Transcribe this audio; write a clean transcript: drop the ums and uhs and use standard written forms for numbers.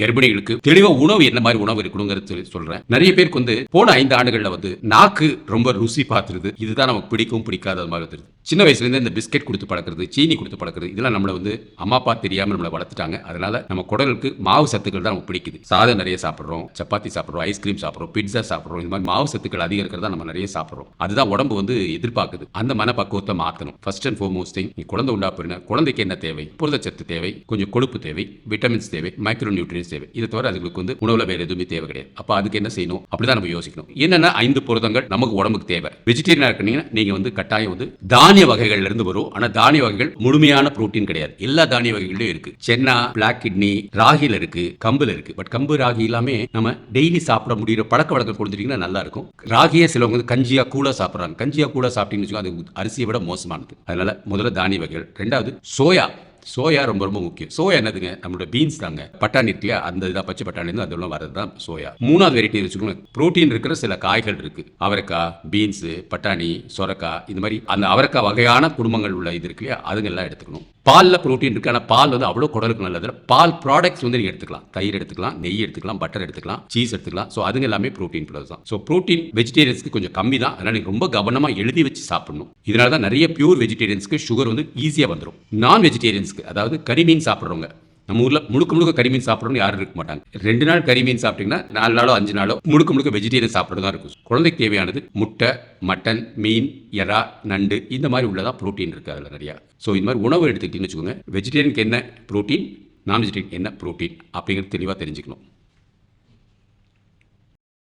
கர்ப்பிணிகளுக்கு தெளிவா உணவு என்ன மாதிரி உணவு இருக்கணுங்கிறது சொல்றேன். நிறைய பேருக்கு போன 5 ஆண்டுகள்ல நாக்கு ரொம்ப ருசி பார்த்துருது. இதுதான் நமக்கு பிடிக்கும் பிடிக்காத மாதிரி தெரியுது. சின்ன வயசுல இருந்து இந்த பிஸ்கெட் கொடுத்து பழக்கிறது, சீனி கொடுத்து பழக்கிறது, இதெல்லாம் நம்மள அம்மா அப்பா தெரியாம நம்மளை வளர்த்துட்டாங்க. அதனால நம்ம குடலுக்கு மாவு சத்துக்கள் தான் நமக்கு பிடிக்குது. சாதம் நிறைய சாப்பிடுறோம், சப்பாத்தி சாப்பிடுறோம், ஐஸ்கிரீம் சாப்பிடுறோம், பிட்சா சாப்பிடுறோம். இந்த மாதிரி மாவு சத்துக்கள் அதிகம் இருக்கிறதா நம்ம நிறைய சாப்பிடுறோம். அதுதான் உடம்பு எதிர்பார்க்குது. அந்த மனப்பக்குவத்தை மாற்றணும். ஃபர்ஸ்ட் அண்ட் ஃபோர்மோஸ்ட் திங், நீ குழந்தை உண்டாப்புனா குழந்தைக்கு என்ன தேவை? புரதச்சத்து தேவை, கொஞ்சம் கொழுப்பு தேவை, விட்டமின்ஸ் தேவை, மைக்ரோ நியூட்ரியன்ஸ் தேவை. இதை தவிர அதுக்கு உணவுல வேற எதுவுமே தேவை கிடையாது. அப்ப அதுக்கு என்ன செய்யணும்? அப்படிதான் நம்ம யோசிக்கணும். என்னன்னா 5 புரதங்கள் நமக்கு உடம்புக்கு தேவை. வெஜிடேரியனா இருக்கீங்கன்னா நீங்க கட்டாயம் தானிய வகைகள்ல இருந்து வரும். ஆனா தானிய வகைகள் முழுமையான புரோட்டீன் கிடையாது. எல்லா தானிய வகைகளிலும் இருக்கு. சென்னா, பிளாக் கிட்னி, ராகில இருக்கு, கம்புல இருக்கு. பட் கம்பு ராகி எல்லாமே நம்ம டெய்லி சாப்பிட முடியுற பழக்க வழக்கம் கொடுத்துட்டீங்கன்னா நல்லா இருக்கும். ராகியே சிலவங்க கஞ்சியா கூட சாப்பிடுறாங்க. கஞ்சியா கூட சாப்பிட்டீங்கன்னு அது அரிசியை விட மோசமானது. அதனால முதல்ல தானிய வகைகள். 2வது சோயா ரொம்ப ரொம்ப முக்கியம். சோயா என்னதுங்க? நம்மளோட பீன்ஸ் தாங்க. பட்டாணி இருக்கு இல்லையா, அந்த இதாக பச்சை பட்டாணி இருந்து அதெல்லாம் வரது தான் சோயா. 3வது வெரைட்டி வச்சுக்கோங்க, புரோட்டீன் இருக்கிற சில காய்கள் இருக்கு. அவரைக்காய், பீன்ஸ், பட்டாணி, சொரக்காய், இந்த மாதிரி அந்த அவரைக்காய் வகையான குடும்பங்கள் உள்ள இது இருக்கு இல்லையா, அதுங்கெல்லாம் எடுத்துக்கணும். பால்ல புரோட்டீன் இருக்கு. ஆனால் பால் அவ்வளோ குடலுக்கு நல்லது. பால் ப்ராடக்ட்ஸ் நீங்க எடுத்துக்கலாம். தயிர் எடுத்துக்கலாம், நெய் எடுத்துக்கலாம், பட்டர் எடுத்துக்கலாம், சீஸ் எடுத்துக்கலாம். ஸோ அதுங்க எல்லாமே புரோட்டீன் ப்ளஸ் தான். ஸோ புரோட்டீன் வெஜிடேரியன்ஸ்க்கு கொஞ்சம் கம்மி தான். அதனால நீங்க ரொம்ப கவனமா எழுதி வச்சு சாப்பிடணும். இதனால தான் நிறைய பியூர் வெஜிடேரியன்ஸ்க்கு சுகர் ஈஸியா வந்துடும். நான் வெஜிடேரியன்ஸ்க்கு, அதாவது கரிமீன் சாப்பிட்றவங்க, நம்ம ஊர்ல முழுக்க கரிமீன் சாப்பிடணும்னு யாரும் இருக்க மாட்டாங்க. 2 நாள் கரிமீன் சாப்பிட்டீங்கன்னா 4 நாளோ 5 நாளோ முழுக்க வெஜிடேரியன் சாப்பிட்றதா இருக்கும். குழந்தைக்கு தேவையானது முட்டை, மட்டன், மீன், எறா, நண்டு, இந்த மாதிரி உள்ளதான் புரோட்டீன் இருக்கு அதில் நிறையா. ஸோ இந்த மாதிரி உணவு எடுத்துக்கிட்டீங்கன்னு வச்சுக்கோங்க, வெஜிடேரியனுக்கு என்ன புரோட்டீன், நான் வெஜிடேரியன் என்ன புரோட்டீன் அப்படிங்கிறது தெளிவாக தெரிஞ்சுக்கணும்.